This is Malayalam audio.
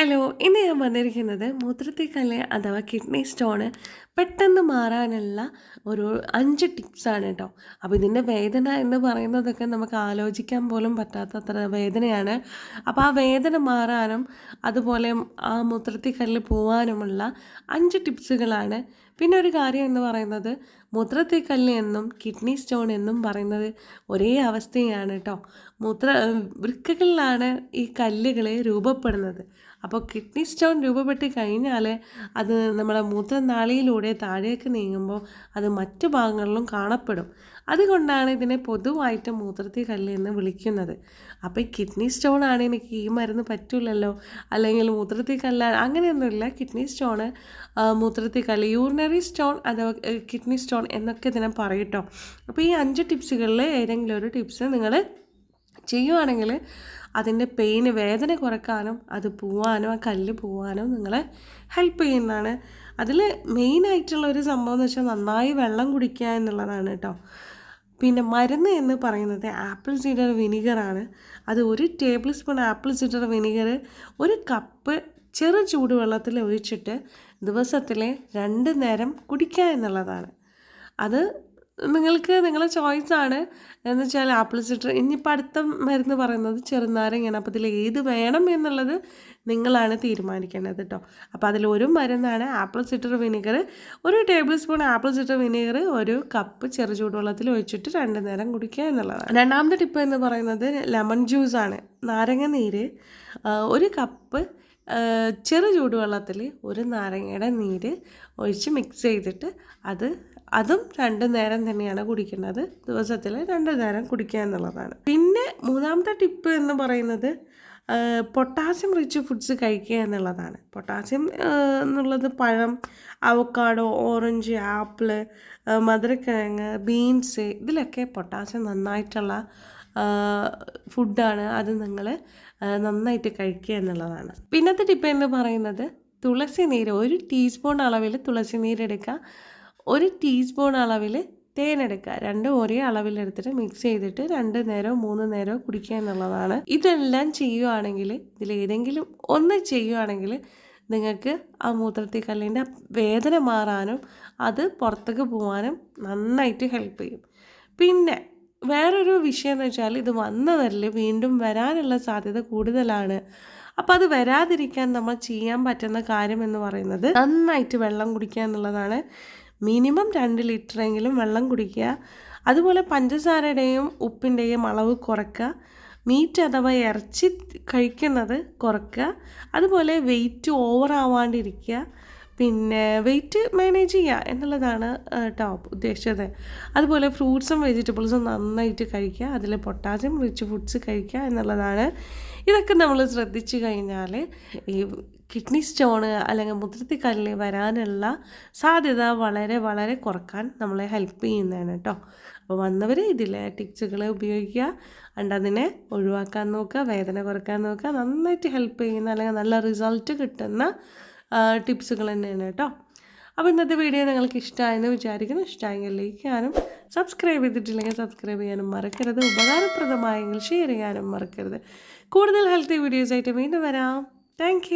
ഹലോ, ഇന്ന് ഞാൻ വന്നിരിക്കുന്നത് മൂത്രത്തിക്കല്ല് അഥവാ കിഡ്നി സ്റ്റോണ് പെട്ടെന്ന് മാറാനുള്ള ഒരു 5 ടിപ്സാണ് കേട്ടോ. അപ്പോൾ ഇതിൻ്റെ വേദന എന്ന് പറയുന്നതൊക്കെ നമുക്ക് ആലോചിക്കാൻ പോലും പറ്റാത്തത്ര വേദനയാണ്. അപ്പോൾ ആ വേദന മാറാനും അതുപോലെ ആ മൂത്രത്തിക്കല്ല് പോവാനുമുള്ള 5 ടിപ്സുകളാണ്. പിന്നെ ഒരു കാര്യം എന്ന് പറയുന്നത് മൂത്രത്തിക്കല്ല് എന്നും കിഡ്നി സ്റ്റോൺ എന്നും പറയുന്നത് ഒരേ അവസ്ഥയാണ് കേട്ടോ. വൃക്കകളിലാണ് ഈ കല്ലുകൾ രൂപപ്പെടുന്നത്. അപ്പോൾ കിഡ്നി സ്റ്റോൺ രൂപപ്പെട്ട് കഴിഞ്ഞാൽ അത് നമ്മുടെ മൂത്രനാളിയിലൂടെ താഴേക്ക് നീങ്ങുമ്പോൾ അത് മറ്റു ഭാഗങ്ങളിലും കാണപ്പെടും. അതുകൊണ്ടാണ് ഇതിനെ പൊതുവായിട്ട് മൂത്രത്തിക്കല്ല് എന്ന് വിളിക്കുന്നത്. അപ്പോൾ ഈ കിഡ്നി സ്റ്റോൺ ആണ് എനിക്ക് ഈ മരുന്ന് പറ്റില്ലല്ലോ, അല്ലെങ്കിൽ മൂത്രത്തിക്കല്ല, അങ്ങനെയൊന്നുമില്ല. കിഡ്നി സ്റ്റോണ്, മൂത്രത്തിക്കല്ല്, യൂറിനറി സ്റ്റോൺ അഥവാ കിഡ്നി സ്റ്റോൺ എന്നൊക്കെ ഇതിനെ പറയട്ടോ. അപ്പോൾ ഈ 5 ടിപ്സുകളിൽ ഏതെങ്കിലും ഒരു ടിപ്സ് നിങ്ങൾ ചെയ്യുവാണെങ്കിൽ അതിൻ്റെ വേദന കുറയ്ക്കാനും അത് പോവാനും ആ കല്ല് പോവാനും നിങ്ങളെ ഹെൽപ്പ് ചെയ്യുന്നതാണ്. അതിൽ മെയിനായിട്ടുള്ളൊരു സംഭവം എന്ന് വെച്ചാൽ നന്നായി വെള്ളം കുടിക്കുക എന്നുള്ളതാണ് കേട്ടോ. പിന്നെ മരുന്ന് എന്ന് പറയുന്നത് ആപ്പിൾ സീഡർ വിനീഗറാണ്. അത് 1 table spoon apple cedar vinegar 1 cup ചെറു ചൂടുവെള്ളത്തിൽ ഒഴിച്ചിട്ട് ദിവസത്തിൽ 2 നേരം കുടിക്കുക എന്നുള്ളതാണ്. അത് നിങ്ങളെ ചോയ്സാണ്. എന്ന് വെച്ചാൽ ആപ്പിൾ സിഡർ, ഇനിയിപ്പോൾ അടുത്ത മരുന്ന് പറയുന്നത് ചെറുനാരങ്ങയാണ്. അപ്പോൾ ഇതിൽ ഏത് വേണം എന്നുള്ളത് നിങ്ങളാണ് തീരുമാനിക്കേണ്ടത് കേട്ടോ. അപ്പോൾ അതിലൊരു മരുന്നാണ് apple cider vinegar. 1 table spoon apple cider vinegar 1 cup ചെറു ചൂടുവെള്ളത്തിൽ ഒഴിച്ചിട്ട് 2 നേരം കുടിക്കുക എന്നുള്ളതാണ്. രണ്ടാമത്തെ ടിപ്പ് എന്ന് പറയുന്നത് ലെമൺ ജ്യൂസാണ്. നാരങ്ങ നീര് 1 കപ്പ് ചെറു ചൂടുവെള്ളത്തിൽ 1 നാരങ്ങയുടെ നീര് ഒഴിച്ച് മിക്സ് ചെയ്തിട്ട് അതും 2 നേരം തന്നെയാണ് കുടിക്കുന്നത്. ദിവസത്തിൽ 2 നേരം കുടിക്കുക എന്നുള്ളതാണ്. പിന്നെ മൂന്നാമത്തെ ടിപ്പ് എന്ന് പറയുന്നത് പൊട്ടാസ്യം റിച്ച് ഫുഡ്സ് കഴിക്കുക എന്നുള്ളതാണ്. പൊട്ടാസ്യം എന്നുള്ളത് പഴം, അവക്കാഡോ, ഓറഞ്ച്, ആപ്പിള്, മധുരക്കിഴങ്ങ്, ബീൻസ്, ഇതിലൊക്കെ പൊട്ടാസ്യം നന്നായിട്ടുള്ള ഫുഡാണ്. അത് നിങ്ങൾ നന്നായിട്ട് കഴിക്കുക എന്നുള്ളതാണ്. പിന്നത്തെ ടിപ്പ് എന്ന് പറയുന്നത് തുളസി നീര്. 1 ടീസ്പൂൺ അളവിൽ തുളസി നീരെടുക്കുക, 1 ടീസ്പൂൺ അളവിൽ തേനെടുക്കുക. 2 ഒരേ അളവിലെടുത്തിട്ട് മിക്സ് ചെയ്തിട്ട് 2 നേരമോ 3 നേരമോ കുടിക്കുക എന്നുള്ളതാണ്. ഇതെല്ലാം ചെയ്യുവാണെങ്കിൽ, ഇതിലേതെങ്കിലും ഒന്ന് ചെയ്യുവാണെങ്കിൽ നിങ്ങൾക്ക് ആ മൂത്രത്തിക്കല്ലിൻ്റെ വേദന മാറാനും അത് പുറത്തേക്ക് പോകാനും നന്നായിട്ട് ഹെൽപ്പ് ചെയ്യും. പിന്നെ വേറൊരു വിഷയം എന്ന് വെച്ചാൽ ഇത് വന്നവരിൽ വീണ്ടും വരാനുള്ള സാധ്യത കൂടുതലാണ്. അപ്പോൾ അത് വരാതിരിക്കാൻ നമ്മൾ ചെയ്യാൻ പറ്റുന്ന കാര്യം എന്ന് പറയുന്നത് നന്നായിട്ട് വെള്ളം കുടിക്കുക എന്നുള്ളതാണ്. മിനിമം 2 ലിറ്ററെങ്കിലും വെള്ളം കുടിക്കുക. അതുപോലെ പഞ്ചസാരയുടെയും ഉപ്പിൻ്റെയും അളവ് കുറയ്ക്കുക. മീറ്റ് അഥവാ ഇറച്ചി കഴിക്കുന്നത് കുറയ്ക്കുക. അതുപോലെ വെയിറ്റ് ഓവർ ആവാണ്ടിരിക്കുക. പിന്നെ വെയിറ്റ് മാനേജ് ചെയ്യുക എന്നുള്ളതാണ് ഉദ്ദേശിച്ചത്. അതുപോലെ ഫ്രൂട്ട്സും വെജിറ്റബിൾസും നന്നായിട്ട് കഴിക്കുക. അതിൽ പൊട്ടാസ്യം റിച്ച് ഫുഡ്സ് കഴിക്കുക എന്നുള്ളതാണ്. ഇതൊക്കെ നമ്മൾ ശ്രദ്ധിച്ചു കഴിഞ്ഞാൽ ഈ കിഡ്നി സ്റ്റോണ് അല്ലെങ്കിൽ മൂത്രത്തിക്കല്ല് വരാനുള്ള സാധ്യത വളരെ വളരെ കുറക്കാൻ നമ്മളെ ഹെൽപ്പ് ചെയ്യുന്നതാണ് കേട്ടോ. അപ്പോൾ വന്നവർ ഇതിലെ ടിപ്സുകൾ ഉപയോഗിക്കുക, അതിനെ ഒഴിവാക്കാൻ നോക്കുക, വേദന കുറയ്ക്കാൻ നോക്കുക. നന്നായിട്ട് ഹെൽപ്പ് ചെയ്യുന്ന അല്ലെങ്കിൽ നല്ല റിസൾട്ട് കിട്ടുന്ന ടിപ്സുകൾ തന്നെയാണ് കേട്ടോ. അപ്പോൾ ഇന്നത്തെ വീഡിയോ നിങ്ങൾക്ക് ഇഷ്ടമായെന്ന് വിചാരിക്കുന്നു. ഇഷ്ടമായെങ്കിൽ ലൈക്ക് ചെയ്യാനും സബ്സ്ക്രൈബ് ചെയ്തിട്ടില്ലെങ്കിൽ സബ്സ്ക്രൈബ് ചെയ്യാനും മറക്കരുത്. ഉപകാരപ്രദമായെങ്കിൽ ഷെയർ ചെയ്യാനും മറക്കരുത്. കൂടുതൽ ഹെൽത്തി വീഡിയോസായിട്ട് വീണ്ടും വരാം. താങ്ക്